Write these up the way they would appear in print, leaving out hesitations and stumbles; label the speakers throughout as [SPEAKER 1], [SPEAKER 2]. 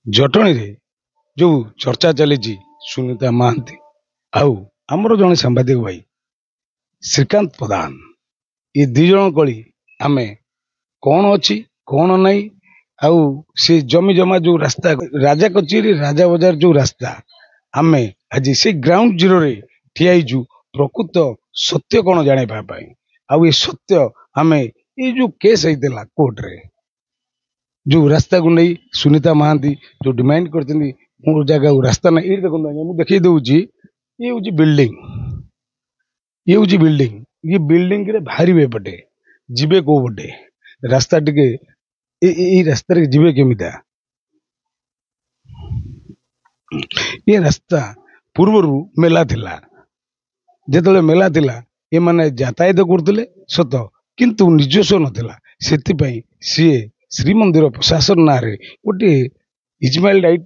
[SPEAKER 1] जटणी रे जो चर्चा चली सुनीता महांती आउ आमर जड़े सांबादिक भाई श्रीकांत प्रधान ये दी जन कली आमे कौन अच्छी कौन नहीं आउ से जमी जमा जो रास्ता राजा कचेरी राजा बाजार जो रास्ता आमे आज से ग्राउंड जीरो रे ठियाईजु प्रकृत सत्य कौन जाने पाई आउ ये सत्य आमे ये जो केस होता कोर्ट रे जो रास्ता को नहीं सुनीता महांती जो डिमांड करते मोर जगह रास्ता ना ये देखो मुझे देखी दूची ये हूँ बिल्डिंग ये बिल्डिंग रे बाहर पटे जीवे को पटे रास्ता टिके रास्ता जीवे केमिता ये रास्ता पूर्व मेला थिला जेतले मेला थिला ये माने यातायात करते सत किंतु निजस्व नथिला सेतिपई सीए श्रीमंदिर प्रशासन ना रे गोटे इजमाइल राइट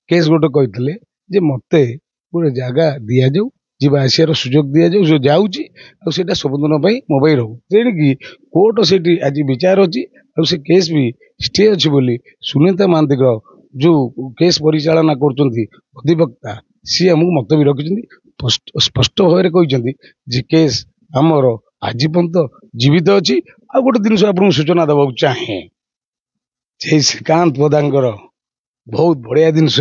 [SPEAKER 1] केस गोटे कहते जे मते गोटे जगह दि जाऊ जीवा आसियार सुजोग दि जाऊ जो जाऊँगी आटा सबुदिन मोबाइल रहू तेणिकी कोर्ट से आज विचार अच्छी से केस भी स्टे अच्छी बोली सुनीता महांती जो केस परिचालना करधिवक्ता सी आमको मत भी रखिंट स्पष्ट भाव कहते केस आमर आज पर्यंत जीवित अच्छी आ गोटे जिन आपको सूचना देवा चाहे श्रीकांत प्रधान बहुत बढ़िया जिनस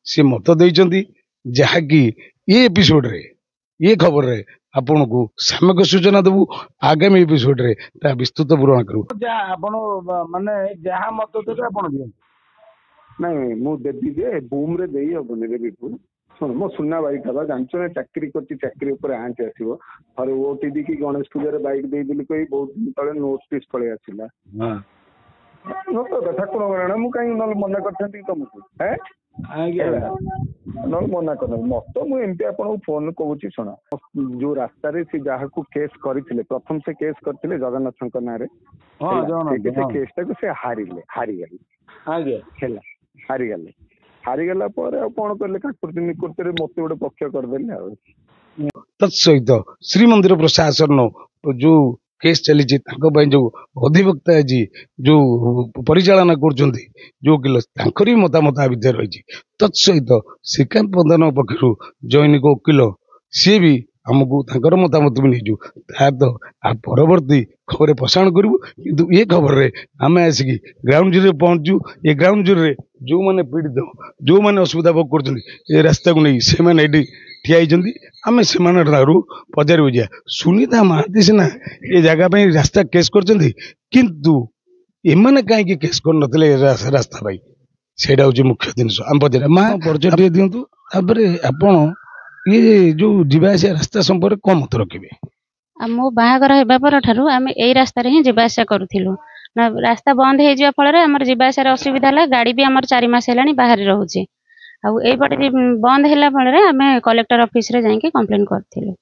[SPEAKER 1] सी मत देती जहाँकि ये एपिसोड रे ये खबर रे आपन को सामयिक सूचना देबू आगामी एपिसोड रे ता विस्तृत पूरण करू
[SPEAKER 2] माने जहाँ मत देबे आपन दियन नहीं मु देबी जे बूम रे देई हबनी रे बिल्कुल सुन मो सुन्ना बाइक था जानछ ने चाकरी करती चाकरी ऊपर आंच आसीबो और ओटीडी की गणेश पूजा रे बाइक देई दिली कोई बहुत दिन तळे नोटिस पळे आसिला हां नो तो ठाकुर गणना मु काई न मना करथंती तुमको हैं न मना कर मत मुझे आपको फोन कहूँ शुण जो रास्ता से जहाँ केस करते प्रथम से केस करते जगन्नाथ ना केसटा को से हारीगला कौन कले काकुर्ती निकुर्ती मत गोटे पक्ष करदे
[SPEAKER 1] तत्सहित श्रीमंदिर प्रशासन जो केस चली जो अधिवक्ता जी जो परिचालना कर जो वकिल मतामत आ भितर रही तत्सहित श्रीकांत प्रधान पक्षर जैनिक वकिल सी भी आमको मतामत भी नहीं तो परवर्ती खबर प्रसारण करूँ किंतु ये खबर रे आम आसिक ग्राउंड जीरो पहुंचू ये ग्राउंड जीरो रे जो मैंने पीड़ित जो मैंने असुविधा भोग कर रास्ता को नहीं से ठिया आम से पचार बुझा सुनीता महांती सीना ये जगह रास्ता केस किंतु एमाने कहीं केस कर नथिले रास्ता भाई सेटा हूँ मुख्य जिन आम पचार माँ परिचय दिंतु आपण ये जो जीवाशिया रास्ता संपर्क कौन मत रखिए
[SPEAKER 3] मो बाहागर होगा ठारू आम यही रास्तार ही जीवाशिया करूँ रास्ता बंद हो फल जीवाशियार असुविधा है गाड़ी भी आम 4 मास है बाहर रोचे आईपटे बंद है फल आम कलेक्टर ऑफिस रे जाके कंप्लेन करथिलु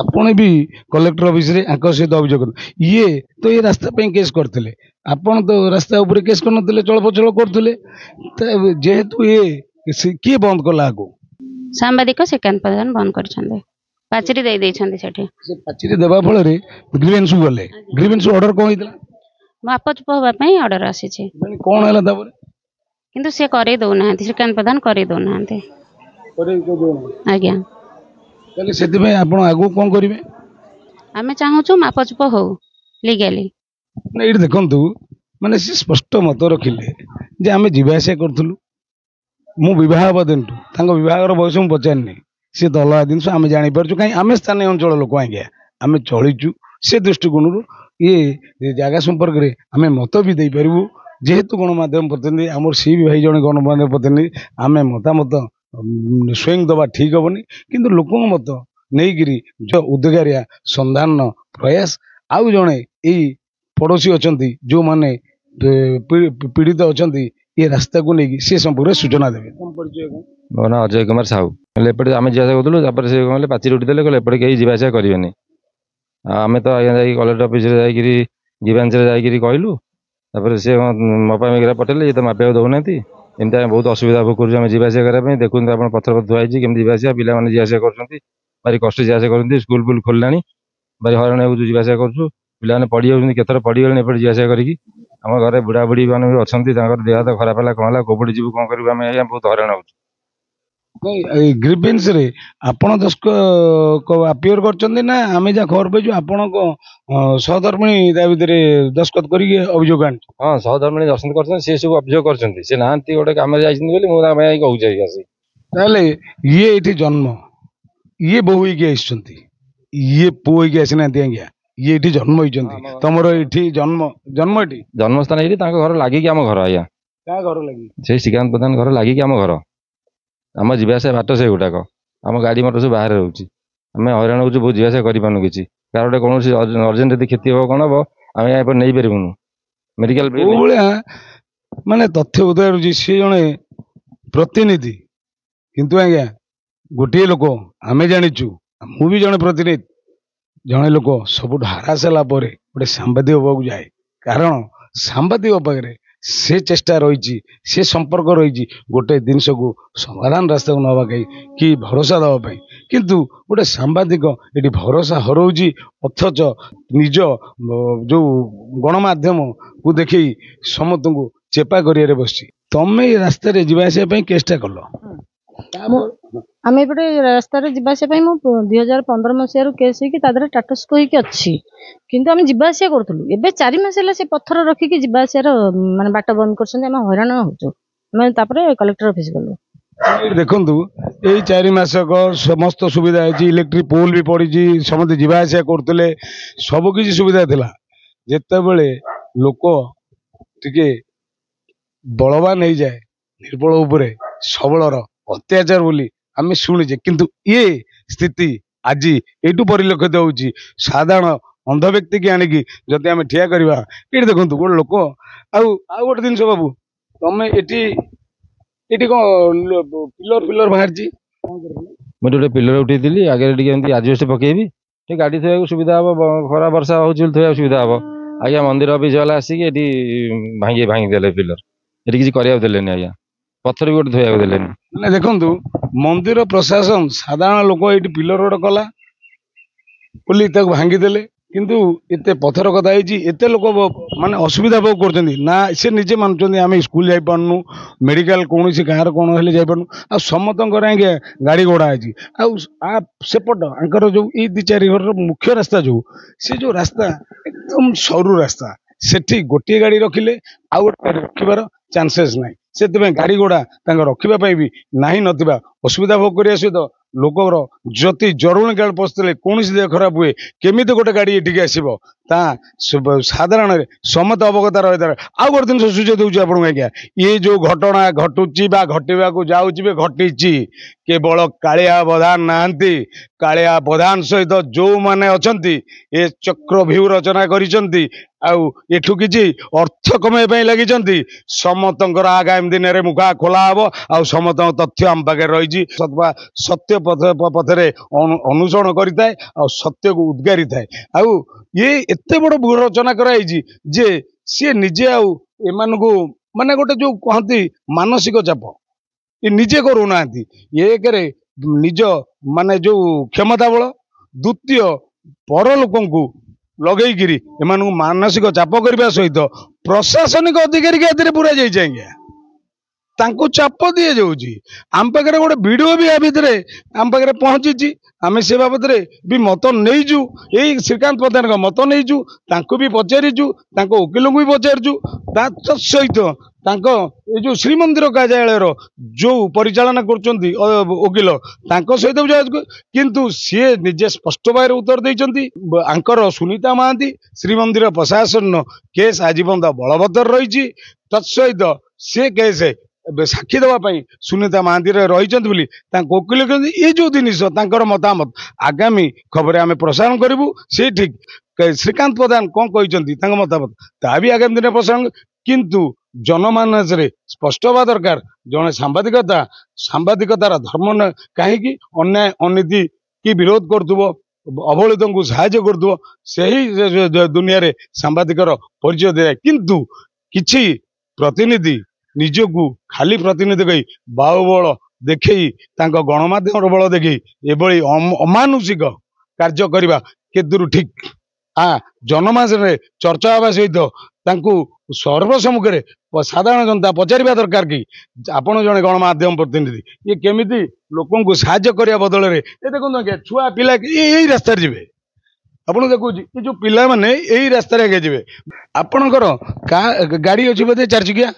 [SPEAKER 1] आपण भी कलेक्टर ऑफिस रे आंक सहित अभियोग ये तो ये रास्ता पे केस करथिले आपण तो रास्ता ऊपर केस कर नथिले चलपचल करथिले जेहेतु ये किए बंद कला को
[SPEAKER 3] सांबादिक श्रीकांत प्रधान बंद कर पाचेरी दे देछंती सेठी
[SPEAKER 1] से पाचेरी देबा फल रे ग्रीवेंस गले ग्रीवेंस ऑर्डर कोन हितला
[SPEAKER 3] मापचुप होबा पई ऑर्डर आसी छै
[SPEAKER 1] कोन हला तबरे
[SPEAKER 3] किंतु से करे दो ना श्रीकांत प्रधान करे दो ना आज्ञा
[SPEAKER 1] ताले सेति में आपण आगु कोन करिवे
[SPEAKER 3] आमे चाहूछु मापचुप हो लीगली
[SPEAKER 1] नै इड देखंतु माने से स्पष्ट मत रखिले जे आमे जीवासे करथुलु मु विवाह बदंटू तांको विवाहर बयस मु पचारनी सी तो अलग जिन आम जापरु कहीं आम स्थानीय अंचल लोक आज्ञा आम चलीचु से दृष्टिकोण ये जगह संपर्क में आम मत भी दे पारू जेहेतु गणमाध्यम प्रतिनिधि आमर सी भी भाई जन गणमाध्यम प्रतिनिधि आम मतामत स्वयं दबा ठीक हेनी किंतु लोक मत नहीं जो उद्गारिया संधान प्रयास आउ जड़े यही पड़ोशी अच्छा जो मैंने पीड़ित अच्छा ये रास्ता को लेकिन सी संपर्क सूचना देवे
[SPEAKER 4] मो ना अजय कुमार साहू एपटे आम जीवासा करूँ से कहले पाचेरी उठी देले एपटे कहीं जीवासा करेंगे आम तो आज्ञा जा कलेक्टर ऑफिस जीवांश जा कहलु से मपा मेघरा पटेले ये तो मापा दौना एमती आम बहुत असुविधा भोग कर जीवासा करने देखते आप पथर पथ थुआई केमी जीवासा पिला जीवासा कर भारी कष्ट जीवासा करते स्कूल फुल खोलला भारी हरण हो जीवासा करूँ ପିଲାମାନେ ପଡ଼ି ଯାଉଛନ୍ତି, କେତେଥର ପଡ଼ିଗଲେଣି ଏପଟେ ଯିବା ଆସିବା କରିକି। ଆମ ଘରେ ବୁଢ଼ା ବୁଢ଼ୀ ମାନେ ବି ଅଛନ୍ତି, ତାଙ୍କର ଦେହ ହାତ ଖରାପ ହେଲା କ'ଣ ହେଲା, କୋଉପଟେ ଯିବୁ କ'ଣ କରିବୁ, ଆମେ ଆଜ୍ଞା ବହୁତ ହଇରାଣ ହେଉଛୁ।
[SPEAKER 1] ଗ୍ରିଭେନ୍ସ ରେ ଆପଣ ଆପିୟର କରିଛନ୍ତି ନା ଆମେ ଯାହା ଖବର ପାଇଛୁ ଆପଣଙ୍କ ସହଧର୍ମିଣୀ ତା ଭିତରେ ଦସ୍ତଖତ କରିକି ଅଭିଯୋଗ ଆଣିଛୁ?
[SPEAKER 4] ହଁ, ସହଧର୍ମିଣୀ ଦର୍ଶନ କରିଛନ୍ତି, ସେ ସବୁ ଅଭିଯୋଗ କରିଛନ୍ତି। ସେ ନାହାନ୍ତି, ଗୋଟେ କାମରେ ଯାଇଛନ୍ତି ବୋଲି ମୁଁ ତାଙ୍କ ପାଇଁ କହୁଛି ଆଜ୍ଞା। ସେ
[SPEAKER 1] ତାହେଲେ ଇଏ ଏଠି ଜନ୍ମ, ଇଏ ବୋହୂ ହେଇକି ଆସିଛନ୍ତି, ଇଏ ପୁଅ ହେଇକି ଆସିନାହାନ୍ତି ଆଜ୍ଞା, ଇଏ ଏଠି ଜନ୍ମ ହେଇଛନ୍ତି। ତମର ଏଠି ଜନ୍ମ ଏଠି
[SPEAKER 4] ଜନ୍ମସ୍ଥାନ ଏଇଠି, ତାଙ୍କ ଘର ଲାଗିକି ଆମ ଘର ଆଜ୍ଞା।
[SPEAKER 1] କାହା ଘର ଲାଗି?
[SPEAKER 4] ସେଇ ଶ୍ରୀକାନ୍ତ ପ୍ରଧାନ ଘର ଲାଗିକି ଆମ ଘର। ଆମ ଯିବା ଆସିବା ବାଟ ସେଗୁଡ଼ାକ, ଆମ ଗାଡ଼ି ମଟର ସବୁ ବାହାରେ ରହୁଛି। ଆମେ ହଇରାଣ ହେଉଛୁ, ବହୁତ ଯିବା ଆସିବା କରିପାରୁନୁ କିଛି। କାହାର ଗୋଟେ କୌଣସି ଅର୍ଜେଣ୍ଟ ଯଦି କ୍ଷତି ହେବ କ'ଣ ହେବ, ଆମେ ଏପଟେ ନେଇପାରିବୁନୁ ମେଡ଼ିକାଲ।
[SPEAKER 1] କୋଉ ଭଳିଆ ମାନେ ତଥ୍ୟ ଉଦାହରୁଛି, ସିଏ ଜଣେ ପ୍ରତିନିଧି, କିନ୍ତୁ ଆଜ୍ଞା ଗୋଟିଏ ଲୋକ, ଆମେ ଜାଣିଛୁ, ମୁଁ ବି ଜଣେ ପ୍ରତିନିଧି, ଜଣେ ଲୋକ ସବୁଠୁ ହାରାସ ହେଲା ପରେ ଗୋଟେ ସାମ୍ବାଦିକ ହବାକୁ ଯାଏ। କାରଣ ସାମ୍ବାଦିକ ପାଖରେ ସେ ଚେଷ୍ଟା ରହିଛି, ସେ ସମ୍ପର୍କ ରହିଛି ଗୋଟେ ଜିନିଷକୁ ସମାଧାନ ରାସ୍ତାକୁ ନେବା ପାଇଁ କି ଭରସା ଦେବା ପାଇଁ। କିନ୍ତୁ ଗୋଟେ ସାମ୍ବାଦିକ ଏଠି ଭରସା ହରଉଛି, ଅଥଚ ନିଜ ଯୋଉ ଗଣମାଧ୍ୟମକୁ ଦେଖେଇ ସମସ୍ତଙ୍କୁ ଚେପା କରିବାରେ ବସିଛି। ତମେ ଏ ରାସ୍ତାରେ ଯିବା ଆସିବା ପାଇଁ ଚେଷ୍ଟା କଲ?
[SPEAKER 5] ଆମେ ଏପଟେ ରାସ୍ତାରେ ଯିବା ଆସିବା ପାଇଁ ମୁଁ 2015 ମସିହାରୁ କେସ୍ ହେଇକି ତା ଦେହରେ ଟାଟସ୍କ ହେଇକି ଅଛି, କିନ୍ତୁ ଆମେ ଯିବା ଆସିବା କରୁଥିଲୁ। ଏବେ 4 ମାସ ହେଲା ସେ ପଥର ରଖିକି ଯିବା ଆସିବାର ମାନେ ବାଟ ବନ୍ଦ କରୁଛନ୍ତି, ଆମେ ହଇରାଣ ହଉଛୁ। ଆମେ ତାପରେ କଲେକ୍ଟର ଅଫିସ ଗଲୁ।
[SPEAKER 1] ଦେଖନ୍ତୁ, ଏଇ 4 ମାସକ ସମସ୍ତ ସୁବିଧା ହେଇଛି, ଇଲେକ୍ଟ୍ରିକ ପୋଲ ବି ପଡ଼ିଛି, ସମସ୍ତେ ଯିବା ଆସିବା କରୁଥିଲେ, ସବୁ କିଛି ସୁବିଧା ଥିଲା। ଯେତେବେଳେ ଲୋକ ଟିକେ ବଳବାନ ହେଇଯାଏ, ନିର୍ବଳ ଉପରେ ସବଳର ଅତ୍ୟାଚାର ବୋଲି ଆମେ ଶୁଣିଛେ, କିନ୍ତୁ ଇଏ ସ୍ଥିତି ଆଜି ଏଇଠୁ ପରିଲକ୍ଷିତ ହଉଛି। ସାଧାରଣ ଅନ୍ଧ ବ୍ୟକ୍ତିକି ଆଣିକି ଯଦି ଆମେ ଠିଆ କରିବା, ଏଠି ଦେଖନ୍ତୁ ଗୋଟେ ଲୋକ। ଆଉ ଗୋଟେ ଜିନିଷ ବାବୁ, ତମେ ଏଠି କଣ ପିଲର ବାହାରିଛି?
[SPEAKER 4] ମୁଁ ଗୋଟେ ପିଲର ଉଠେଇଥିଲି, ଆଗରେ ଟିକେ ଏମିତି ଆଜବେଷ୍ଟ ପକେଇବି, ଟିକେ ଗାଡ଼ି ଥୋଇବାକୁ ସୁବିଧା ହବ, ଖରା ବର୍ଷା ହଉଛି ବୋଲି ଥୋଇବାକୁ ସୁବିଧା ହବ। ଆଜ୍ଞା ମନ୍ଦିର ଅଫିସ ବାଲା ଆସିକି ଏଠି ଭାଙ୍ଗିଦେଲେ ପିଲର। ଏଠି କିଛି କରିବାକୁ ଦେଲେନି ଆଜ୍ଞା, ପଥର ବି ଗୋଟେ ଥୋଇବାକୁ ଦେଲେନି।
[SPEAKER 1] ମାନେ ଦେଖନ୍ତୁ, ମନ୍ଦିର ପ୍ରଶାସନ ସାଧାରଣ ଲୋକ ଏଇଠି ପିଲର ରୋଡ କଲା ବୋଲି ତାକୁ ଭାଙ୍ଗିଦେଲେ, କିନ୍ତୁ ଏତେ ପଥର କଥା ହେଇଛି, ଏତେ ଲୋକ ମାନେ ଅସୁବିଧା ଭୋଗ କରୁଛନ୍ତି ନା। ସେ ନିଜେ ମାନୁଛନ୍ତି ଆମେ ସ୍କୁଲ ଯାଇପାରୁନୁ, ମେଡିକାଲ କୌଣସି ଗାଁର କ'ଣ ହେଲେ ଯାଇପାରୁନୁ, ଆଉ ସମସ୍ତଙ୍କର ଆଜ୍ଞା ଗାଡ଼ି ଘୋଡ଼ା ଅଛି। ଆଉ ସେପଟ ଆଙ୍କର ଯୋଉ ଏଇ 2-4 ଘରର ମୁଖ୍ୟ ରାସ୍ତା, ସେ ଯୋଉ ରାସ୍ତା ଏକଦମ ସରୁ ରାସ୍ତା, ସେଠି ଗୋଟିଏ ଗାଡ଼ି ରଖିଲେ ଆଉ ଗୋଟେ ଗାଡ଼ି ରଖିବାର ଚାନ୍ସେସ୍ ନାହିଁ। ସେଥିପାଇଁ ଗାଡ଼ି ଘୋଡ଼ା ତାଙ୍କ ରଖିବା ପାଇଁ ବି ନାହିଁ ନଥିବା ଅସୁବିଧା ଭୋଗ କରିବା ସହିତ ଲୋକର ଯଦି ଜରୁରୀକାଳ ପରିସ୍ଥିତିରେ କୌଣସି ଦେହ ଖରାପ ହୁଏ, କେମିତି ଗୋଟେ ଗାଡ଼ି ଏଠିକି ଆସିବ, ତା ସାଧାରଣରେ ସମସ୍ତେ ଅବଗତ ରହିଥାଏ। ଆଉ ଗୋଟେ ଜିନିଷ ସୂଚେଇ ଦେଉଛି ଆପଣଙ୍କୁ ଆଜ୍ଞା, ଇଏ ଯୋଉ ଘଟଣା ଘଟୁଛି ବା ଘଟିବାକୁ ଯାଉଛି ବି ଘଟିଛି, କେବଳ କାଳିଆ ପ୍ରଧାନ ନାହାନ୍ତି। କାଳିଆ ପ୍ରଧାନ ସହିତ ଯୋଉମାନେ ଅଛନ୍ତି ଏ ଚକ୍ରଭ୍ୟୁ ରଚନା କରିଛନ୍ତି, ଆଉ ଏଠୁ କିଛି ଅର୍ଥ କମେଇବା ପାଇଁ ଲାଗିଛନ୍ତି। ସମସ୍ତଙ୍କର ଆଗାମୀ ଦିନରେ ମୁଖା ଖୋଲା ହବ, ଆଉ ସମସ୍ତଙ୍କ ତଥ୍ୟ ଆମ ପାଖରେ ରହିଛି। ସତ୍ୟ ପଥରେ ଅନୁସରଣ କରିଥାଏ, ଆଉ ସତ୍ୟକୁ ଉଦ୍ଗାରିଥାଏ। ଆଉ ଇଏ ଏତେ ବଡ ଭୂ ରଚନା କରାଯାଇଛି ଯେ ସିଏ ନିଜେ ଆଉ ଏମାନଙ୍କୁ ମାନେ ଗୋଟେ ଯୋଉ କହନ୍ତି ମାନସିକ ଚାପ, ଏ ନିଜେ କରୁନାହାନ୍ତି। ଏକରେ ନିଜ ମାନେ ଯୋଉ କ୍ଷମତା ବଳ, ଦ୍ୱିତୀୟ ପର ଲୋକଙ୍କୁ ଲଗେଇକିରି ଏମାନଙ୍କୁ ମାନସିକ ଚାପ କରିବା ସହିତ ପ୍ରଶାସନିକ ଅଧିକାରୀ ଏଥିରେ ପୁରା ଯାଇଛି ଆଜ୍ଞା, ତାଙ୍କୁ ଚାପ ଦିଆଯାଉଛି। ଆମ ପାଖରେ ଗୋଟେ ଭିଡିଓ ବି ଆ ଭିତରେ ଆମ ପାଖରେ ପହଞ୍ଚିଛି, ଆମେ ସେ ବାବଦରେ ବି ମତ ନେଇଛୁ। ଏଇ ଶ୍ରୀକାନ୍ତ ପ୍ରଧାନଙ୍କ ମତ ନେଇଛୁ, ତାଙ୍କୁ ବି ପଚାରିଛୁ, ତାଙ୍କ ଓକିଲଙ୍କୁ ବି ପଚାରିଛୁ। ତା ସହିତ ତାଙ୍କ ଏଇ ଯୋଉ ଶ୍ରୀମନ୍ଦିର କାର୍ଯ୍ୟାଳୟର ଯୋଉ ପରିଚାଳନା କରୁଛନ୍ତି ଓକିଲ, ତାଙ୍କ ସହିତ ବି ଯୋଗାଯୋଗ, କିନ୍ତୁ ସିଏ ନିଜେ ସ୍ପଷ୍ଟ ଭାବରେ ଉତ୍ତର ଦେଇଛନ୍ତି। ଆଙ୍କର ସୁନିତା ମହାନ୍ତି ଶ୍ରୀମନ୍ଦିର ପ୍ରଶାସନ କେସ୍ ଆଜି ପର୍ଯ୍ୟନ୍ତ ବଳବତ୍ତର ରହିଛି। ତତ୍ସହିତ ସେ କେସ୍ ସାକ୍ଷୀ ଦେବା ପାଇଁ ସୁନିତା ମହାନ୍ତିରେ ରହିଛନ୍ତି ବୋଲି ତାଙ୍କ ଓକିଲ କହିଛନ୍ତି। ଏ ଯୋଉ ଜିନିଷ ତାଙ୍କର ମତାମତ ଆଗାମୀ ଖବରରେ ଆମେ ପ୍ରସାରଣ କରିବୁ। ସେ ଠିକ ଶ୍ରୀକାନ୍ତ ପ୍ରଧାନ କଣ କହିଛନ୍ତି ତାଙ୍କ ମତାମତ, ତାହା ବି ଆଗାମୀ ଦିନରେ ପ୍ରସାରଣ, କିନ୍ତୁ ଜନମାନସରେ ସ୍ପଷ୍ଟ ହେବା ଦରକାର। ଜଣେ ସାମ୍ବାଦିକତାର ଧର୍ମ କାହିଁକି ଅନ୍ୟାୟ ଅନୀତି କି ବିରୋଧ କରୁଥିବ, ଅବହେଳିତଙ୍କୁ ସାହାଯ୍ୟ କରୁଥିବ, ସେହି ଦୁନିଆରେ ସାମ୍ବାଦିକର ପରିଚୟ ଦିଆଯାଏ। କିନ୍ତୁ କିଛି ପ୍ରତିନିଧି ନିଜକୁ ଖାଲି ପ୍ରତିନିଧି କହି ବାହୁବଳ ଦେଖେଇ, ତାଙ୍କ ଗଣମାଧ୍ୟମର ବଳ ଦେଖେଇ ଏଭଳି ଅମାନୁଷିକ କାର୍ଯ୍ୟ କରିବା କେଦୂର ଠିକ जनमास चर्चा हवा सहित सर्वसम्मुखें साधारण जनता पचारिबा दरकार कि आपण जड़े गणमाध्यम प्रतिनिधि ये केमिति लोक साहाय्य करने बदल में देखो आज्ञा छुआ पिला यही रास्तार जी आपन देखो ये जो पिला माने यही रास्तार आगे जी आपणकर गाड़ी अच्छी बोधे 4 चकिया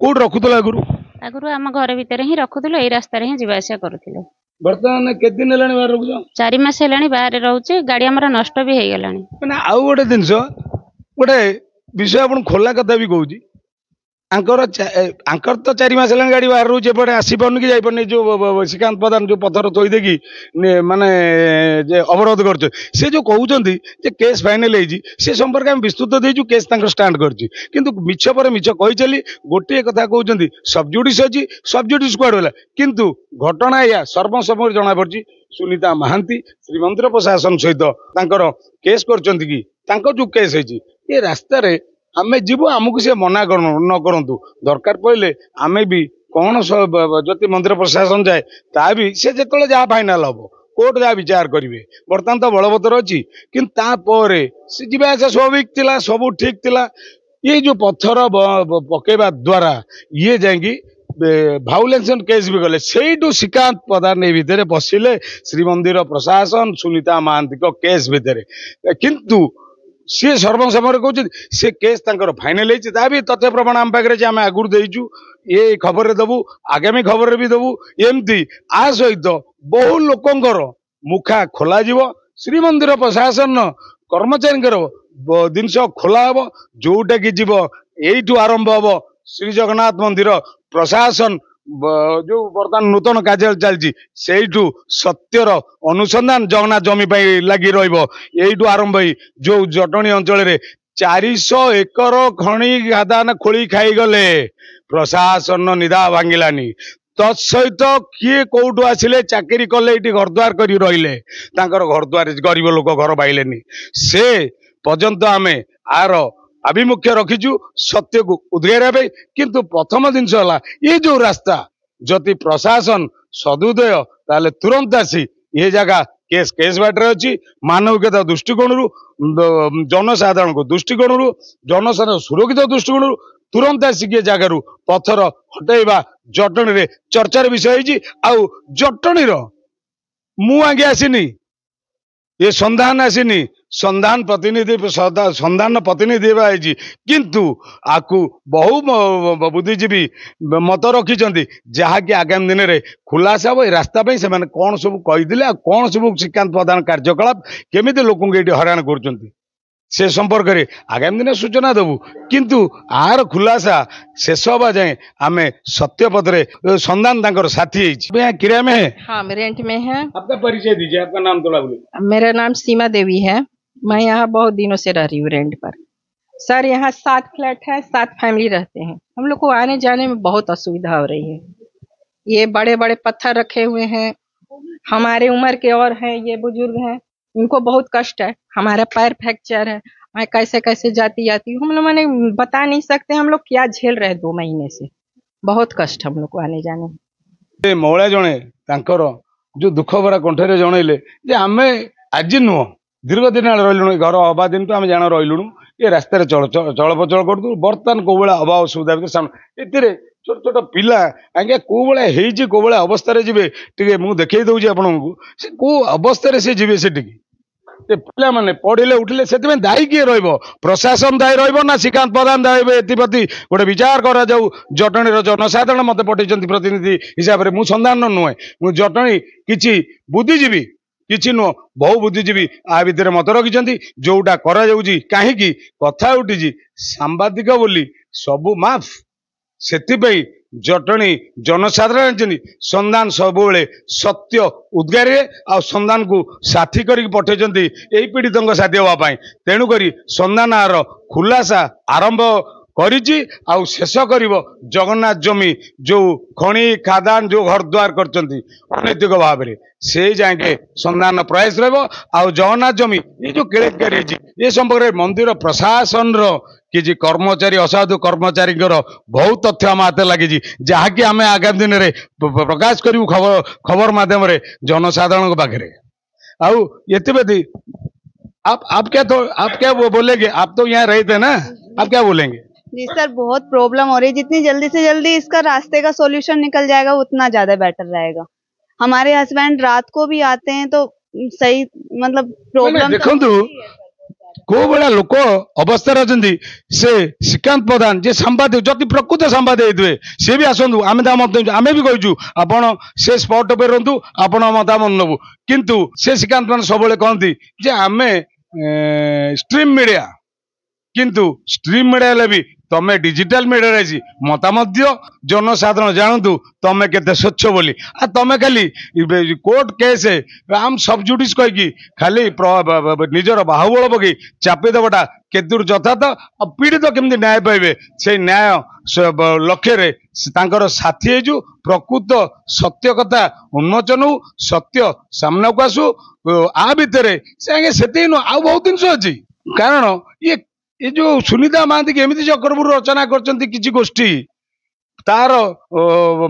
[SPEAKER 1] कौट रखुला
[SPEAKER 3] आगुरी आम घर भितर ही रखुलु यही रास्तार ही जावासिया करूँ।
[SPEAKER 1] बर्तमान केत दिन है बाहर रखुच
[SPEAKER 3] 4 मास है बाहर रोचे गाड़ी आमर नष्ट भी हो गलानी
[SPEAKER 1] मैंने आउ गोटे जिनस गोटे विषय आप खोला कथा भी कहूँ आंकर तो 4 मास है गाड़ी बाहर रोचे एपटे आसपार कि जापार जो श्रीकांत प्रधान जो पथर थोदेकी माने अवरोध कर जो कहते केस फाइनाल से संपर्क में विस्तृत देचु केस स्टार्ट कर मिछ पर मिछ कही चली गोटे कथा कहते सबजुडिस अच्छी सबजुडिस कुआड़ गला किंतु घटना या सर्वसम्म जना पड़ी सुनीता महांती श्रीमंदिर प्रशासन सहित केस कर जो केस है रास्तार आमे जीवु आमको से मना न करंतु दरकार पड़े आमे भी कौन जति मंदिर प्रशासन जाए ता भी से जिते जहाँ फाइनाल हम कोर्ट जहाँ विचार करेंगे बर्तमान तो बलवत्तर अच्छी कि जावास स्वाभाविक थिला सब ठीक थिला ये जो पत्थर पकेवा द्वारा ये जाएंगी भाउलेंसन केस भी गले से श्रीकांत प्रधान भितर पशिले श्रीमंदिर प्रशासन सुनीता महांती केस भितर किंतु सी सर्वसम्मत कहते सी केस फाइनाल भी तथ्य प्रमाण आम पाखे आम आगुरी देचु ये खबर दबू आगामी खबर भी दबू एमती आ सहित बहु लोकंर मुखा खोल श्रीमंदिर प्रशासन कर्मचारी जिनस खोला हम जोटा कि जीव यू आरंभ हम श्री जगन्नाथ मंदिर प्रशासन जो बर्तमान नूतन कार्य चलती सत्यर अनुसंधान जगन्नाथ जमी लगी रही आरंभ जो जटणी अंचल 400 एकर खनि खादान खोली खाईगले प्रशासन निदा भांगिलानी तत्सहित किए कौटू आसिले चाकरी कले ये घरद्वार कर रहिले घरद्वार गरीब लोक घर पाइले से पर्यंत आमे आर आभिमुख्य रखीचु सत्य को उद्घारा किंतु प्रथम जिनस ये जो रास्ता जदि प्रशासन सदुदय ताले तुरंत आसी ये जगह केस केस बाटर अच्छी मानविकता दृष्टिकोण जनसाधारण को दृष्टिकोण जनसाधारण सुरक्षित दृष्टिकोण तुरंत आसिक जगार पत्थर हटेवा जटणी चर्चार विषय आउ जटणी मु आगे आसीनी ये संधान आसीनी संधान प्रतिनिधि किंतु आकु बहु बुद्धिजीवी मत रखिंट जहाँकि आगामी दिन में खुलासा हम रास्ता से कौन सब कही कौन सब श्रीकांत प्रधान कार्यकलाप केमी लोक हराण कर से संपर्क में आगामी दिन सूचना देवु किंतु आर खुलासा शेष हवा जाए आम सत्य पदरे संधान साथी किराया में है।
[SPEAKER 6] हाँ, रेंट में है।
[SPEAKER 1] आपका परिचय दीजिए, आपका नाम थोड़ा बोलिए।
[SPEAKER 6] मेरा नाम सीमा देवी है। मैं यहाँ बहुत दिनों से रह रही हूँ रेंट पर। सर यहाँ 7 फ्लैट है, 7 फैमिली रहते हैं। हम लोग को आने जाने में बहुत असुविधा हो रही है। ये बड़े बड़े पत्थर रखे हुए हैं, हमारे उम्र के और हैं, ये बुजुर्ग हैं, इनको बहुत कष्ट है। हमारा पैर फ्रैक्चर है, मैं कैसे कैसे जाती हूँ। हम लोग मैंने बता नहीं सकते हम लोग क्या झेल रहे 2 महीने से। बहुत कष्ट हम लोग को आने जाने में।
[SPEAKER 1] महिला जड़े जो दुख भरा कंठे जनइले आम आज नुह दीर्घ दिन रही घर हवा दिन तो आम जान रही ये रास्तार चलप्रचल कर बर्तमान कौ भाया अभाव असुविधा भर छोट छोट पिला आज्ञा कौ भाया कौ भाया अवस्था जी टे मुझे देखई दूसरी आपको से कौ अवस्था से जी से पिला माने पढ़िले उठिले से दायी किए प्रशासन दायी ना श्रीकांत प्रधान दायी एप्रति गोटे विचार करा जाऊ। जटणी जनसाधारण मत पठे प्रतिनिधि हिसाब से मुझ संधान नुहे मुझ जटणी किसी बुद्धिजीवी किसी नुह बहु बुद्धिजीवी आ भितर मत रखिंट जोटा कहीं कथा उठी सांबादिक बोली सबू माफ से जटणी जनसाधारण संधान सब सत्य उद्गारे आ संधान को साथी कर पठे यही पीड़ित साथी हाँपाई तेणुक संधान आर खुलासा आरंभ करिछि आउ शेष कर जगन्नाथ जमी जो खनि खादान जो घर द्वार करचंती अनैतिक भाव में से जाके संधान प्रयास रहिबो आउ जगन्नाथ जमी ये जो केलेकारी ये संपर्क मंदिर प्रशासन कि कर्मचारी असाधु कर्मचारी बहुत तथ्य आम हाथ लगी जहाँकि आम आगामी दिन में प्रकाश करूँ खबर माध्यम जनसाधारण पाखे आउ ये आप क्या वो बोलेंगे? आप तो यहाँ रहे थे ना, आप क्या बोलेंगे?
[SPEAKER 7] जी सर, बहुत प्रॉब्लम हो रही है। जितनी जल्दी से जल्दी इसका रास्ते का सॉल्यूशन निकल जाएगा उतना ज्यादा बेटर रहेगा। हमारे हस्बैंड रात को भी आते हैं तो सही मतलब प्रॉब्लम
[SPEAKER 1] देखो को बड़ा लोक अवस्था अच्छी से श्रीकांत प्रधान जे सांबादिक जदि प्रकृत सांबादिक होते सी भी आसतु आम भी कहूँ आपण से स्पॉट पर रुहतु आपण मतामत नबू किंतु से श्रीकांत प्रधान सब कहती जे आम स्ट्रीम मीडिया किंतु स्ट्रीम मीडिया भी तमें डिजिटल मीडिया रही मतामत दियो जनसाधारण जानतु तमें केते स्वच्छ बोली आ तमें खाली कोर्ट केस आम सब जुडिस कहीकि खाली निजर बाहुबल पकई चापिदेवटा केतुर यथार्थ पीड़ित केमती न्याय पाइबे से न्याय लक्ष्य साथी हो प्रकृत सत्य कथा उन्मोचन हो सत्य सामना को आसू आ भितर से आ बहुत जिन अच्छी कारण ये जो सुनीता महांती एमती चक्रपुर रचना कर गोष्ठी तार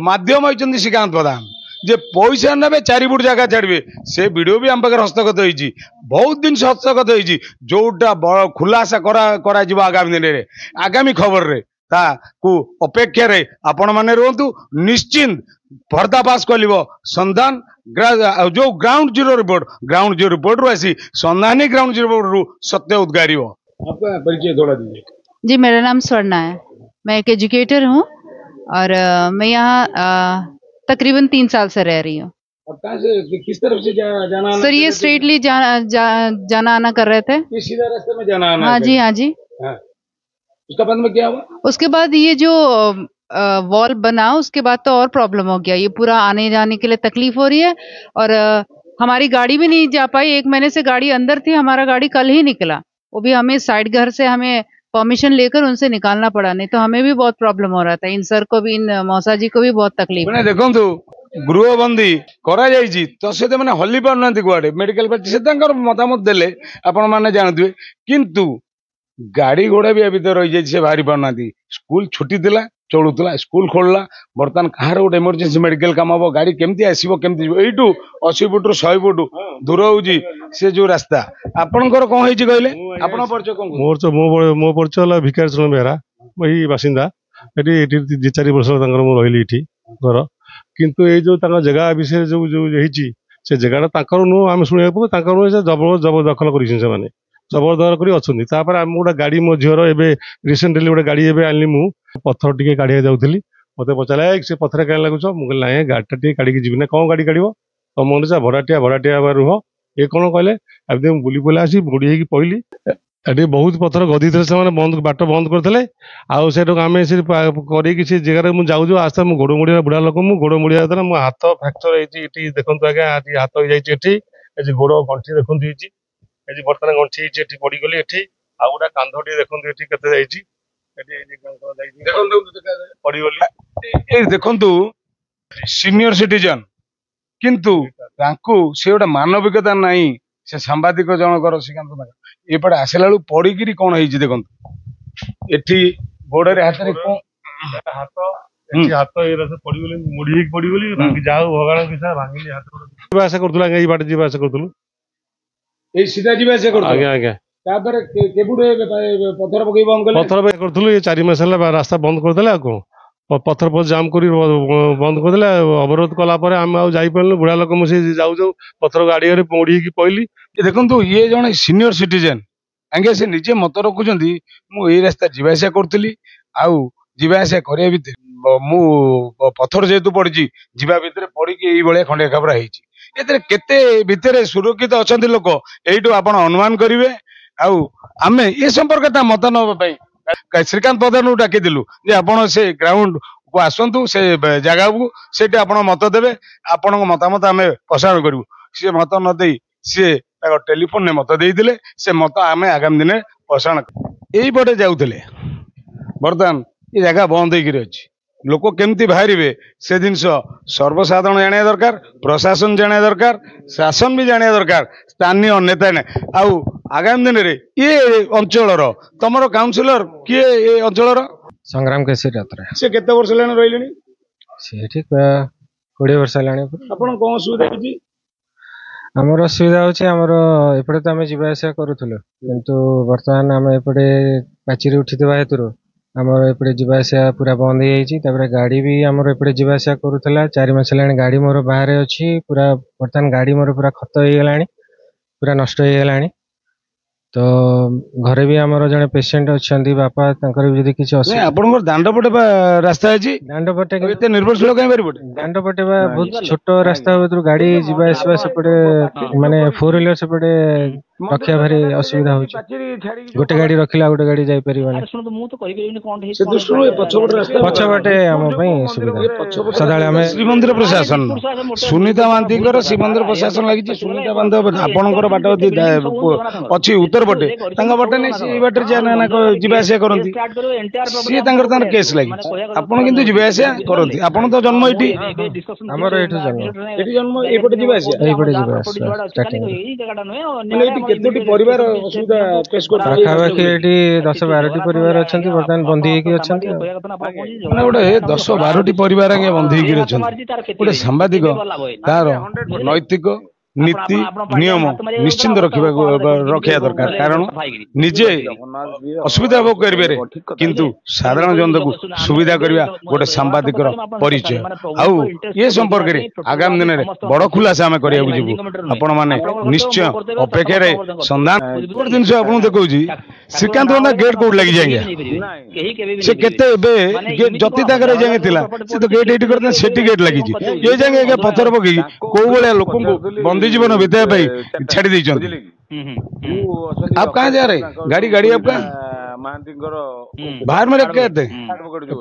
[SPEAKER 1] माध्यम होती श्रीकांत प्रधान जे पैसा ने 4 फुट जगह छाड़े से वीडियो भी आम पाखे हस्तगत होती बहुत दिन हस्तगत होती जोटा खुलासा करा आगामी दिन में आगामी खबर रे अपेक्षा रे आपण माने रुहतु निश्चिंत पर्दाफाश कर संधान जो ग्राउंड जीरो रिपोर्ट रू आसी संधानी ग्राउंड जीरो रिपोर्ट रू सत्य उद्गार। आपका परिचय थोड़ा दीजिए।
[SPEAKER 8] जी, मेरा नाम स्वर्णा है, मैं एक एजुकेटर हूँ और मैं यहाँ तकरीबन 3 साल से रह रही हूँ।
[SPEAKER 1] अब कहाँ से किस तरफ से जाना आना?
[SPEAKER 8] सर ये स्ट्रेटली जाना आना कर रहे थे।
[SPEAKER 1] सीधा रास्ते में जाना आना?
[SPEAKER 8] हाँ जी, हाँ जी।
[SPEAKER 1] हाँ। उसके बाद में क्या हुआ?
[SPEAKER 8] उसके बाद ये जो वॉल बना उसके बाद तो और प्रॉब्लम हो गया, ये पूरा आने जाने के लिए तकलीफ हो रही है और हमारी गाड़ी भी नहीं जा पाई। 1 महीने से गाड़ी अंदर थी, हमारा गाड़ी कल ही निकला, वो भी हमें साइड घर से हमें परमिशन लेकर उनसे निकालना पड़ा, नहीं तो हमें भी बहुत प्रॉब्लम हो रहा था। इन सर को भी, इन मौसा जी को भी बहुत तकलीफ।
[SPEAKER 1] मैंने देखो गृहबंदी करा जाइए तो से मैंने हल्ली पार कुआड़े मेडिकल मतामत देले आपण मैंने जानते किंतु गाड़ी घोड़ा भी भीतर रही जाए बाहरी पारना। स्कूल छुट्टी थिला चलूला स्कूल खोलला बर्तमान कहार गोटे इमरजेंसी मेडिकल काम हम गाड़ी केमती आसो केमती यू 80 फुट 100 फुट दूर होची से जो रास्ता आपणकर कौन होइछि कहले आपण परिचय कोन
[SPEAKER 9] मो परिचय भिकार चरण बेहरा वही बासिंदा एटी 2-4 वर्ष रही घर किंतु ये जो जगह विषय जो जो से जगह नु आम शुणा जबरदखल कर जबरदखल कर आम गोटे गाड़ी मो झीर ए रिसेंटली गोटे गाड़ी आनी मु पत्थर टी काढ़ जाऊली मत पचारा से पत्थर क्या लगुच मुझे ना गाड़ीटा टी काढ़ी जी ना कौन गाड़ी काढ़ तो मन भड़ाटिया रुह ये कौन कहले बुली बुला आसी बुढ़ी होगी पहली एटी बहुत पत्थर गदी थे से बंद बाट बंद करते आम से कर जगह मुझे जाऊँ आस्ते गोड़ मुड़िया बुढ़ा लोक मुझे गोड़ मुड़िया मो हाथ फ्राक्चर होती देखो आज्ञा आज हाथ हो जाए गोड़ गंठी देखो बर्तमान गंठी पड़गली एटी आ गोटा कांधटी देखो
[SPEAKER 1] देखु सीनियर सिटीजन किंतु से गोटे मानविकता नहीं से सांबादिक जनकर श्रीकांत एपटे आसला बेलू पड़ी कौन है देखो एटी गोड़े हाथ
[SPEAKER 9] हाथ पड़गली मुड़ी पड़गली जाओ भगवान किसा भांगी हाथ आशा करूँ ये बाट जी आशा करूँ
[SPEAKER 1] सीधा जी आशा कर
[SPEAKER 9] आज्ञा आज्ञा
[SPEAKER 1] पत्थर पकई बंद कले
[SPEAKER 9] पत्थर करूँ ये 4 मास रास्ता बंद करदे कौन पत्थर पर जाम कर बंद करदे अवरोध कलापर आम आईपारू बुढ़ा लोक मुझे जाऊ जाऊ पत्थर गाड़ी मोड़ी पड़ली
[SPEAKER 1] देखो ये जड़े सीनियर सिटीजन आगे से निजे मत रखुं मुझे रास्ता जावासा करी आवासा कर मु पत्थर जेहेतु पड़ी जा भितर पड़ी ये खंडिया खबरा होते सुरक्षित अच्छा लोक यू आप अनुमान करेंगे आम ये संपर्क मत ना श्रीकांत प्रधान डाकिलु आपड़ से ग्राउंड को आसतु से जगह को से मत देवे आपण मतामत आम प्रसारण करूँ सी मत नदे सी टेलीफोन ने मत देते से मत आम आगामी दिन में प्रसारण यहीपटे जाऊे बर्तमान ये जगह बंद हो लोक केमती बाहर से जिन सर्वसाधारण जाना दरकार प्रशासन जाना दरकार शासन भी जाना दरकार स्थानीय नेता ने आगामी दिन में ये अंचल तुम काउनसिलर किए ये अंचल
[SPEAKER 10] संग्राम केसरी राउतराय
[SPEAKER 1] से केते वर्ष लेने रहिलेनी
[SPEAKER 10] से ठीक 20 वर्ष लाने
[SPEAKER 1] आपण कौन सुविधा होची
[SPEAKER 10] ଆମର ଅସୁବିଧା ହଉଛି ଆମର ଏପଟେ ତ ଆମେ ଯିବା ଆସିବା କରୁଥିଲୁ କିନ୍ତୁ ବର୍ତ୍ତମାନ ଆମେ ଏପଟେ ପାଚିରି ଉଠିଥିବା ହେତୁରୁ ଆମର ଏପଟେ ଯିବା ଆସିବା ପୁରା ବନ୍ଦ ହେଇଯାଇଛି। ତାପରେ ଗାଡ଼ି ବି ଆମର ଏପଟେ ଯିବା ଆସିବା କରୁଥିଲା 4 ମାସ ହେଲାଣି ଗାଡ଼ି ମୋର ବାହାରେ ଅଛି ପୁରା ବର୍ତ୍ତମାନ ଗାଡ଼ି ମୋର ପୁରା ଖତ ହେଇଗଲାଣି ପୁରା ନଷ୍ଟ ହେଇଗଲାଣି। ତ ଘରେ ବି ଆମର ଜଣେ ପେସେଣ୍ଟ ଅଛନ୍ତି ବାପା ତାଙ୍କର ବି ଯଦି କିଛି ଅସୁବିଧା
[SPEAKER 1] ଆପଣଙ୍କର ଦାଣ୍ଡ ପଟେ ବା ରାସ୍ତା ଅଛି
[SPEAKER 10] ଦାଣ୍ଡ ପଟେ
[SPEAKER 1] ଏତେ ନିର୍ଭରଶୀଳ କାଇଁ ବାରିପଟେ
[SPEAKER 10] ଦାଣ୍ଡ ପଟେ ବା ବହୁତ ଛୋଟ ରାସ୍ତା ଭିତରୁ ଗାଡ଼ି ଯିବା ଆସିବା ସେପଟେ ମାନେ 4 ହ୍ୱିଲର ସେପଟେ ରଖିବା ଭାରି ଅସୁବିଧା ହଉଛି। ଗୋଟେ ଗାଡ଼ି ରଖିଲେ ଆଉ ଗୋଟେ ଗାଡ଼ି ଯାଇପାରିବନି। ପଛପଟେ ଆମ ପାଇଁ ସୁବିଧା ସଦାବେଳେ ଆମେ
[SPEAKER 1] ଶ୍ରୀମନ୍ଦିର ପ୍ରଶାସନ ସୁନିତା ମହାନ୍ତିଙ୍କର ଶ୍ରୀମନ୍ଦିର ପ୍ରଶାସନ ଲାଗିଛି। ସୁନିତା ମହାନ୍ତି ଆପଣଙ୍କର ବାଟ ଅଛି ଉତ୍ତର ପଟେ ତାଙ୍କ ବାଟ ନେଇ ସେଇ ବାଟରେ ଯିବା ଆସିବା କରନ୍ତି ସିଏ ତାଙ୍କର କେସ୍ ଲାଗିଛି। ଆପଣ କିନ୍ତୁ ଯିବା ଆସିବା କରନ୍ତି ଆପଣ ତ ଜନ୍ମ ଏଠି
[SPEAKER 10] ଆମର ଏଇଠି
[SPEAKER 1] ଜନ୍ମ ଏଇପଟେ ଯିବା ଆସିବା
[SPEAKER 10] ଏଇପଟେ ଯିବା ଆସିବା
[SPEAKER 1] ମାନେ ଏଠି କେତୋଟି ପରିବାର ଅସୁବିଧା ଫେସ୍ କରୁଛନ୍ତି?
[SPEAKER 10] ପାଖାପାଖି ଏଠି 10-12ଟି ପରିବାର ଅଛନ୍ତି ବର୍ତ୍ତମାନ ବନ୍ଦୀ ହେଇକି ଅଛନ୍ତି।
[SPEAKER 1] ମାନେ ଗୋଟେ 10-12ଟି ପରିବାର ଆଜ୍ଞା ବନ୍ଦୀ ହେଇକି ଅଛନ୍ତି। ଗୋଟେ ସାମ୍ବାଦିକ ତାର ନୈତିକ ନୀତି ନିୟମ ନିଶ୍ଚିନ୍ତ ରଖିବା ଦରକାର କାରଣ ନିଜେ ଅସୁବିଧା ଭୋଗ କରିବାରେ କିନ୍ତୁ ସାଧାରଣ ଜନତାକୁ ସୁବିଧା କରିବା ଗୋଟେ ସାମ୍ବାଦିକର ପରିଚୟ। ଆଉ ଏ ସମ୍ପର୍କରେ ଆଗାମୀ ଦିନରେ ବଡ଼ ଖୁଲାସା ଆମେ କରିବାକୁ ଯିବୁ। ଆପଣମାନେ ନିଶ୍ଚୟ ଅପେକ୍ଷାରେ ସନ୍ଧାନ ଗୋଟେ ଜିନିଷ ଆପଣଙ୍କୁ ଦେଖଉଛି ଶ୍ରୀକାନ୍ତ ବନ୍ଧା ଗେଟ୍ କୋଉଠି ଲାଗିଛି ଆଜ୍ଞା ସେ କେତେ ଏବେ ଜତି ତାଙ୍କର ଏ ଯାଏଁ ଥିଲା ସେ ତ ଗେଟ୍ ଏଇଠି କରିଥିଲେ ସେଠି ଗେଟ୍ ଲାଗିଛି ଏ ଯାଏଁ ଆଜ୍ଞା ପଥର ପକେଇକି କୋଉ ଭଳିଆ ଲୋକଙ୍କୁ ବନ୍ଦୀ ଜୀବନ ବିତାଇବା ପାଇଁ ଛାଡ଼ି ଦେଇଛନ୍ତି। आप कहाँ जा रहे गाड़ी गाड़ी आपका बाहर में रख के थे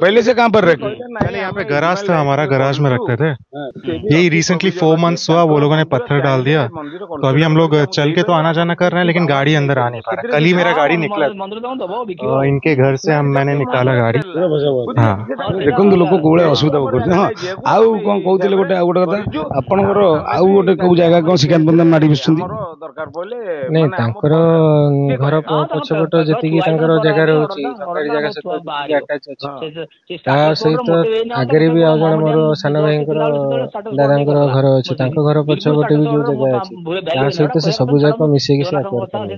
[SPEAKER 1] पहले से कहाँ पर रखे?
[SPEAKER 11] पहले यहाँ पे गराज था हमारा गराज में रखते थे। यही रिसेंटली 4 मंथ्स हुआ वो लोगों ने पत्थर डाल दिया तो अभी हम लोग चल के तो आना जाना कर रहे हैं लेकिन गाड़ी अंदर आ नहीं पा रहा। कल ही मेरा गाड़ी निकला इनके घर से मैंने निकाला गाड़ी। हाँ
[SPEAKER 1] ଦେଖନ୍ତୁ ଲୋକ କୋଉ ଭଳିଆ ଅସୁବିଧା କରୁଛନ୍ତି। ହଁ ଆଉ କଣ କହୁଥିଲେ ଗୋଟେ ଆଉ ଗୋଟେ କଥା ଆପଣଙ୍କର ଆଉ ଗୋଟେ କୋଉ ଜାଗା କଣ ଶ୍ରୀକାନ୍ତ ବନ୍ଧା ମାଡ଼ି ବସୁଛନ୍ତି?
[SPEAKER 10] ନାଇଁ ତାଙ୍କର ଘର ପଛପଟ ଯେତିକି ତାଙ୍କର ଜାଗା ରହୁଛି ସରକାରୀ ଜାଗା ସହିତ ଯେତିକି ଆଟାଚ୍ ଅଛି ତା ସହିତ ଆଗରେ ବି ଆଉ ଜଣେ ମୋର ସାନ ଭାଇଙ୍କର ଦାଦାଙ୍କର ଘର ଅଛି ତାଙ୍କ ଘର ପଛପଟେ ବି ଯୋଉ ଜାଗା ଅଛି ତା ସହିତ ସେ ସବୁ ଯାକ ମିଶେଇକି ସେ ଆକ୍ୱାର କରୁଛନ୍ତି।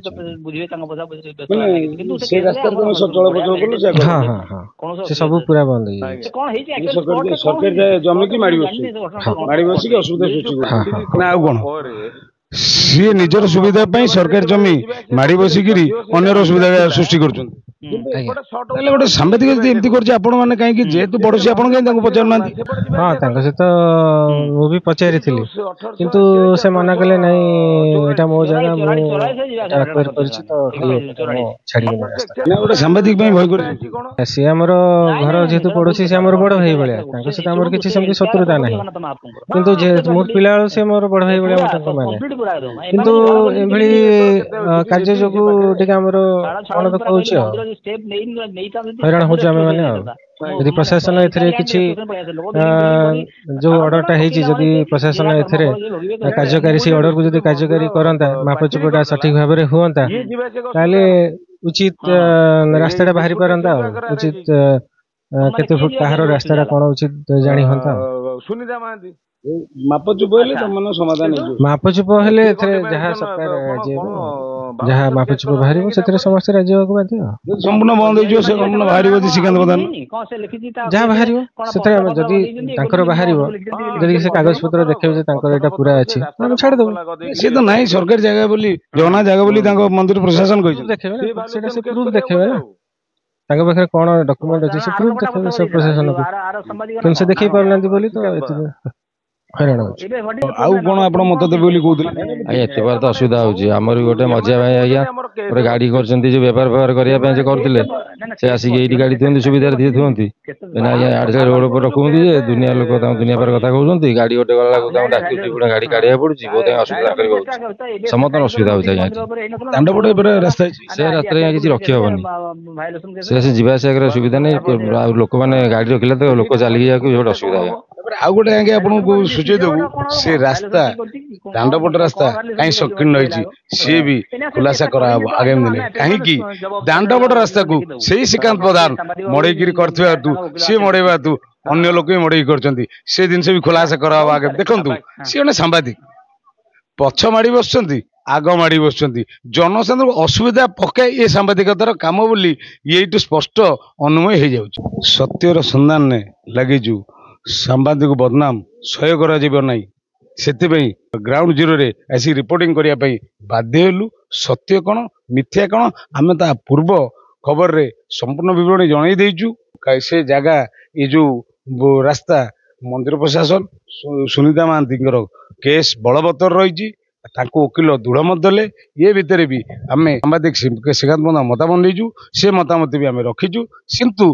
[SPEAKER 10] ହଁ ହଁ ହଁ ସେ ସବୁ ପୁରା ବନ୍ଦ ହେଇଯାଇଛି।
[SPEAKER 1] ସରକାରୀ ଜମିକି ମାଡ଼ି ବସିକି ଅସୁବିଧା ସୃଷ୍ଟି କରୁଛନ୍ତି ନା ଆଉ କଣ? ସିଏ ନିଜର ସୁବିଧା ପାଇଁ ସରକାରୀ ଜମି ମାଡ଼ି ବସିକିରି ଅନ୍ୟର ସୁବିଧା ସୃଷ୍ଟି କରୁଛନ୍ତି। ତାହେଲେ ଗୋଟେ ସାମ୍ବାଦିକ ଯଦି ଏମିତି କରୁଛି ଆପଣ ମାନେ କାହିଁକି ଯେହେତୁ ପଡ଼ୋଶୀ ଆପଣ କାହିଁକି ତାଙ୍କୁ ପଚାରୁନାହାନ୍ତି?
[SPEAKER 10] ହଁ ତାଙ୍କ ସହିତ ମୁଁ ବି ପଚାରିଥିଲି କିନ୍ତୁ ସେ ମନା କଲେ ନାଇଁ ଏଇଟା ମୋ ଜାଗା ମୁଁ ଆକ୍ୱାର କରିଛି ତ ଛାଡ଼ିବିନି ରାସ୍ତା।
[SPEAKER 1] ଗୋଟେ ସାମ୍ବାଦିକ ପାଇଁ ଭୟ କରୁଛି
[SPEAKER 10] ସିଏ ଆମର ଘର ଯେହେତୁ ପଡ଼ୋଶୀ ସେ ଆମର ବଡ଼ ଭାଇ ଭଳିଆ ତାଙ୍କ ସହିତ ଆମର କିଛି ସେମିତି ଶତ୍ରୁତା ନାହିଁ କିନ୍ତୁ ମୋ ପିଲାବେଳୁ ସେ ମୋର ବଡ଼ ଭାଇ ଭଳିଆ ମୁଁ ତାଙ୍କୁ ମାନେ କିନ୍ତୁ ଏଭଳି କାର୍ଯ୍ୟ ଯୋଗୁଁ ଟିକେ ଆମର ମନ ଦୁଃଖ ହଉଛି ଆଉ ହଇରାଣ ହଉଛୁ ଆମେ ମାନେ ଆଉ ଯଦି ପ୍ରଶାସନ ଏଥିରେ କିଛି ଯୋଉ ଅର୍ଡରଟା ହେଇଛି ଯଦି ପ୍ରଶାସନ ଏଥିରେ କାର୍ଯ୍ୟକାରୀ ସେଇ ଅର୍ଡରକୁ ଯଦି କାର୍ଯ୍ୟକାରୀ କରନ୍ତା ମାପଚୁପଟା ସଠିକ ଭାବରେ ହୁଅନ୍ତା ତାହେଲେ ଉଚିତ ରାସ୍ତାଟା ବାହାରି ପାରନ୍ତା ଆଉ ଉଚିତ କେତେ ଫୁଟ କାହାର ରାସ୍ତାଟା କଣ ଉଚିତ ଜାଣି ହୁଅନ୍ତା।
[SPEAKER 1] ମାପଚୁପ ହେଲେ ତମ ସମାଧାନ ହେଇଯିବ।
[SPEAKER 10] ମାପଚୁପ ହେଲେ ଏଥିରେ ଯାହା ସରକାର ଯାହା ମାପଚୁପ ବାହାରିବ ସେଥିରେ ସମସ୍ତେ ରାଜି ହେବାକୁ ବାଧ୍ୟ।
[SPEAKER 1] ସମ୍ପୂର୍ଣ୍ଣ ବନ୍ଦ ହେଇଯିବ ସେ ସମ୍ପୂର୍ଣ୍ଣ ବାହାରିବ ଶ୍ରୀକାନ୍ତ ପ୍ରଧାନ
[SPEAKER 10] ଯାହା ବାହାରିବ ସେଥିରେ ଆମେ ଯଦି ତାଙ୍କର ବାହାରିବ ଯଦି ସେ କାଗଜ ପତ୍ର ଦେଖେଇବେ ଯେ ତାଙ୍କର ଏଇଟା ପୁରା ଅଛି ଆମେ ଛାଡ଼ିଦେବୁ।
[SPEAKER 1] ସେ ତ ନାହିଁ ସରକାରୀ ଜାଗା ବୋଲି ଜଗନ୍ନାଥ ଜାଗା ବୋଲି ତାଙ୍କ ମନ୍ଦିର ପ୍ରଶାସନ କହିଛନ୍ତି
[SPEAKER 10] ଦେଖେଇବେ ସେଟା ସେ ପ୍ରୁଫ୍ ଦେଖେଇବେ ନା ତାଙ୍କ ପାଖରେ କଣ ଡକ୍ୟୁମେଣ୍ଟ ଅଛି ସେ ପ୍ରୁଫ୍ ଦେଖେଇବେ ସେ ପ୍ରଶାସନକୁ କିନ୍ତୁ ସେ ଦେଖେଇ ପାରୁନାହାନ୍ତି ବୋଲି ତ ଏଥିରେ ହଇରାଣ ହଉଛି।
[SPEAKER 1] ଆଉ କଣ ଆପଣ ମତ ଦେବେ ବୋଲି କହୁଥିଲେ?
[SPEAKER 4] ଆଜ୍ଞା ଏତେ ବାର ତ ଅସୁବିଧା ହଉଛି ଆମର ବି ଗୋଟେ ମଝିଆ ଭାଇ ଆଜ୍ଞା ଗୋଟେ ଗାଡ଼ି କରିଛନ୍ତି ଯେ ବେପାର ଫେପାର କରିବା ପାଇଁ ସେ କରୁଥିଲେ ସେ ଆସିକି ଏଇଠି ଗାଡ଼ି ଥୁଅନ୍ତି ସୁବିଧାରେ ଥୁଅନ୍ତି ଆଜ୍ଞା ଆଡ଼େ ରୋଡ଼ ଉପରେ ରଖୁଛନ୍ତି ଯେ ଦୁନିଆ ଲୋକ ତାଙ୍କୁ ଦୁନିଆ ପାର କଥା କହୁଛନ୍ତି ଗାଡ଼ି ଗୋଟେ ଗଲା ବେଳକୁ ତାଙ୍କୁ ଡାକି ପୁଣି ଗାଡ଼ି କାଢ଼ିବାକୁ ପଡୁଛି ବହୁତ ଅସୁବିଧା କରିବାକୁ ହଉଛି ସମସ୍ତଙ୍କର ଅସୁବିଧା ହଉଛି ଆଜ୍ଞା
[SPEAKER 1] ଦାଣ୍ଡ ପଟେ ରାସ୍ତା
[SPEAKER 4] ସେ ରାସ୍ତାରେ କିଛି ରଖି ହବନି ସେ ଯିବା ଆସିବା କରିବା ସୁବିଧା ନାହିଁ ଆଉ ଲୋକମାନେ ଗାଡ଼ି ରଖିଲେ ତ ଲୋକ ଚାଲିକି ଯିବାକୁ ଗୋଟେ ଅସୁବିଧା ଆଜ୍ଞା।
[SPEAKER 1] ଆଉ ଗୋଟେ ଆଜ୍ଞା ଆପଣଙ୍କୁ ସୂଚେଇ ଦେବୁ ସେ ରାସ୍ତା ଦାଣ୍ଡପଟ ରାସ୍ତା କାହିଁ ସଂକୀର୍ଣ୍ଣ ହେଇଛି ସିଏ ବି ଖୁଲାସା କରାହବ ଆଗାମୀ ଦିନରେ କାହିଁକି ଦାଣ୍ଡପଟ ରାସ୍ତାକୁ ସେଇ ଶ୍ରୀକାନ୍ତ ପ୍ରଧାନ ମଡେଇକିରି କରିଥିବା ହେତୁ ସିଏ ମଡେଇବା ହେତୁ ଅନ୍ୟ ଲୋକ ବି ମଡେଇକି କରିଛନ୍ତି ସେ ଜିନିଷ ବି ଖୁଲାସା କରାହବ ଆଗେ। ଦେଖନ୍ତୁ ସିଏ ଜଣେ ସାମ୍ବାଦିକ ପଛ ମାଡ଼ି ବସୁଛନ୍ତି, ଆଗ ମାଡ଼ି ବସୁଛନ୍ତି। ଜନସାଧାରଣ ଅସୁବିଧା ପକାଇ ଏ ସାମ୍ବାଦିକତାର କାମ ବୋଲି ଏଇଠୁ ସ୍ପଷ୍ଟ ଅନୁମୟ ହେଇଯାଉଛି। ସତ୍ୟର ସନ୍ଧାନରେ ଲାଗିଛୁ, ସାମ୍ବାଦିକ ବଦନାମ ସହ୍ୟ କରାଯିବ ନାହିଁ। ସେଥିପାଇଁ ଗ୍ରାଉଣ୍ଡ ଜିରୋରେ ଆସି ରିପୋର୍ଟିଂ କରିବା ପାଇଁ ବାଧ୍ୟ ହେଲୁ। ସତ୍ୟ କ'ଣ ମିଥ୍ୟା କ'ଣ ଆମେ ତା ପୂର୍ବ ଖବରରେ ସମ୍ପୂର୍ଣ୍ଣ ବିବରଣୀ ଜଣାଇ ଦେଇଛୁ। ସେ ଜାଗା ଏ ଯୋଉ ରାସ୍ତା ମନ୍ଦିର ପ୍ରଶାସନ ସୁନିତା ମହାନ୍ତିଙ୍କର କେସ୍ ବଳବତ୍ତର ରହିଛି। ତାଙ୍କୁ ଓକିଲ ଦୃଢ଼ ମତ ଦେଲେ। ଏ ଭିତରେ ବି ଆମେ ସାମ୍ବାଦିକ ଶ୍ରୀକାନ୍ତ ପଣ୍ଡା ମତାମତ ନେଇଛୁ। ସେ ମତାମତ ବି ଆମେ ରଖିଛୁ। କିନ୍ତୁ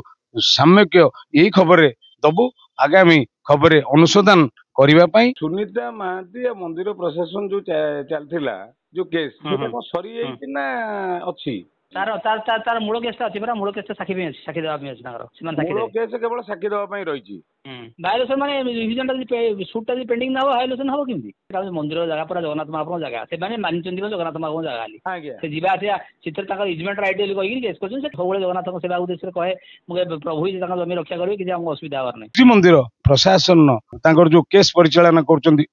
[SPEAKER 1] ସାମ୍ୟକ ଏଇ ଖବରରେ ଦବୁ, ଆଗାମୀ ଖବରରେ ଅନୁସନ୍ଧାନ କରିବା ପାଇଁ। ସୁନିତା ମହାନ୍ତି ମନ୍ଦିର ପ୍ରଶାସନ ଯୋଉ ଚାଲିଥିଲା ଯୋଉ କେସ୍, ସେଟା କଣ ସରିଯାଇଛି ନା ଅଛି?
[SPEAKER 12] ତାର ମୂଳ କେସଟା ଅଛି ପରା, ମୂଳ କେସଟା ସାକ୍ଷୀ ପାଇଁ ଅଛି, ସାକ୍ଷୀ ଦେବା ପାଇଁ ଅଛି ତାଙ୍କର। ସେମାନେ
[SPEAKER 1] ମୂଳ କେସ୍ କେବଳ ସାକ୍ଷୀ ଦେବା ପାଇଁ ରହିଛି।
[SPEAKER 12] ଭାଇଲେସନ ମାନେ ରିଭିଜନଟା ଯଦି ସୁଟଟା ଯଦି ପେଣ୍ଡିଂ ନା ହବ ଭାଇଲେସନ ହବ କେମିତି? ମନ୍ଦିର ଜାଗା ପୁରା ଜଗନ୍ନାଥ ମହାପ୍ରଭୁଙ୍କ ଜାଗା, ସେମାନେ ମାନିଛନ୍ତି ଜଗନ୍ନାଥ ମହାପ୍ରଭୁଙ୍କ ଜାଗା ଖାଲି। ସେ ଯିବା ଆସିବା ସେଥିରେ ତାଙ୍କର ଇଜମେଣ୍ଟ ରାଇଟ୍ ବୋଲି କହିକି କେସ୍ କରୁଛନ୍ତି। ସେ ସବୁବେଳେ ଜଗନ୍ନାଥଙ୍କ ସେବା ଉଦ୍ଦେଶ୍ୟରେ କହେ ମୁଁ ପ୍ରଭୁ ତାଙ୍କ ଜମି ରକ୍ଷା କରିବେ, କିଛି ଆମକୁ ଅସୁବିଧା ହବାର ନାହିଁ।
[SPEAKER 1] ଶ୍ରୀମନ୍ଦିର ପ୍ରଶାସନ ତାଙ୍କର ଯୋଉ କେସ୍ ପରିଚାଳନା କରୁଛନ୍ତି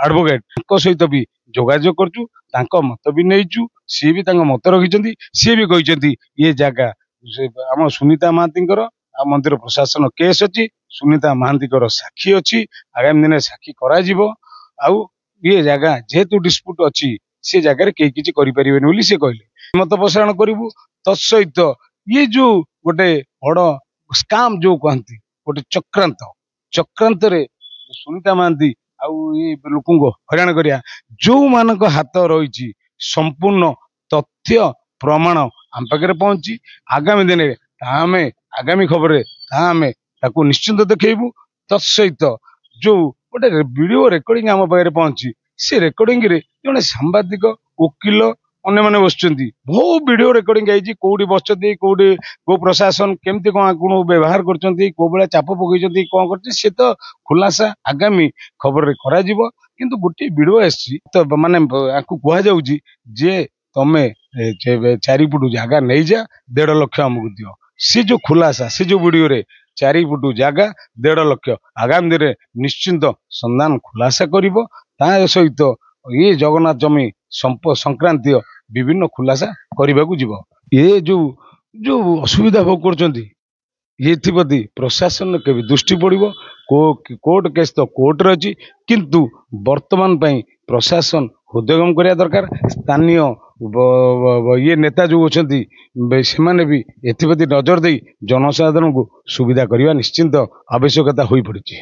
[SPEAKER 1] ଆଡଭୋକେଟ, ତାଙ୍କ ସହିତ ବି ଯୋଗାଯୋଗ କରୁଛୁ, ତାଙ୍କ ମତ ବି ନେଇଛୁ। ସିଏ ବି ତାଙ୍କ ମତ ରଖିଛନ୍ତି। ସିଏ ବି କହିଛନ୍ତି ଏ ଜାଗା ଆମ ସୁନିତା ମହାନ୍ତିଙ୍କର, ଆଉ ମନ୍ଦିର ପ୍ରଶାସନ କେସ୍ ଅଛି, ସୁନିତା ମହାନ୍ତିଙ୍କର ସାକ୍ଷୀ ଅଛି, ଆଗାମୀ ଦିନରେ ସାକ୍ଷୀ କରାଯିବ। ଆଉ ଏ ଜାଗା ଯେହେତୁ ଡିସ୍ପ୍ୟୁଟ ଅଛି, ସେ ଜାଗାରେ କେହି କିଛି କରିପାରିବେନି ବୋଲି ସେ କହିଲେ। ମତ ପ୍ରସାରଣ କରିବୁ। ତତ୍ସହିତ ଇଏ ଯୋଉ ଗୋଟେ ବଡ ସ୍କାମ ଯୋଉ କହନ୍ତି, ଗୋଟେ ଚକ୍ରାନ୍ତରେ ସୁନିତା ମହାନ୍ତି ଆଉ ଏ ଲୋକଙ୍କୁ ହଇରାଣ କରିବା, ଯୋଉମାନଙ୍କ ହାତ ରହିଛି ସମ୍ପୂର୍ଣ୍ଣ ତଥ୍ୟ ପ୍ରମାଣ ଆମ ପାଖରେ ପହଞ୍ଚି, ଆଗାମୀ ଦିନରେ ଆମେ ଆଗାମୀ ଖବରରେ ଆମେ ତାକୁ ନିଶ୍ଚିନ୍ତ ଦେଖେଇବୁ। ତତ୍ସହିତ ଯୋଉ ଗୋଟେ ଭିଡିଓ ରେକର୍ଡିଂ ଆମ ପାଖରେ ପହଞ୍ଚି, ସେ ରେକର୍ଡିଂ ରେ ଜଣେ ସାମ୍ବାଦିକ, ଓକିଲ, ଅନ୍ୟମାନେ ବସୁଛନ୍ତି। ବହୁ ଭିଡିଓ ରେକର୍ଡିଂ ହେଇଛି, କୋଉଠି ବସିଛନ୍ତି, କୋଉଠି କୋଉ ପ୍ରଶାସନ କେମିତି କଣ ବ୍ୟବହାର କରୁଛନ୍ତି, କୋଉ ଭଳିଆ ଚାପ ପକେଇଛନ୍ତି, କଣ କରୁଛି, ସେ ତ ଖୁଲାସା ଆଗାମୀ ଖବରରେ କରାଯିବ। କିନ୍ତୁ ଗୋଟିଏ ଭିଡିଓ ଆସିଛି ତ, ମାନେ ଆକୁ କୁହାଯାଉଛି ଯେ ତମେ 4 ଫୁଟ ଜାଗା ନେଇଯା, 1.5 ଲକ୍ଷ ଆମକୁ ଦିଅ। ସେ ଯୋଉ ଖୁଲାସା, ସେ ଯୋଉ ଭିଡିଓରେ 4 ଫୁଟ ଜାଗା 1.5 ଲକ୍ଷ, ଆଗାମୀ ଦିନରେ ନିଶ୍ଚିନ୍ତ ସନ୍ଧାନ ଖୁଲାସା କରିବ। ତା ସହିତ ଏ ଜଗନ୍ନାଥ ଜମି ସଂକ୍ରାନ୍ତୀୟ ବିଭିନ୍ନ ଖୁଲାସା କରିବାକୁ ଯିବ। ଏ ଯୋଉ ଅସୁବିଧା ଭୋଗ କରୁଛନ୍ତି, ଏଥିପ୍ରତି ପ୍ରଶାସନ କେବେ ଦୃଷ୍ଟି ପଡିବ। କୋର୍ଟ କେସ୍ ତ କୋର୍ଟରେ ଅଛି, କିନ୍ତୁ ବର୍ତ୍ତମାନ ପାଇଁ ପ୍ରଶାସନ ହୃଦୟଙ୍ଗମ କରିବା ଦରକାର। ସ୍ଥାନୀୟ ଇଏ ନେତା ଯୋଉ ଅଛନ୍ତି, ସେମାନେ ବି ଏଥିପ୍ରତି ନଜର ଦେଇ ଜନସାଧାରଣଙ୍କୁ ସୁବିଧା କରିବା ନିଶ୍ଚିନ୍ତ ଆବଶ୍ୟକତା ହୋଇପଡିଛି।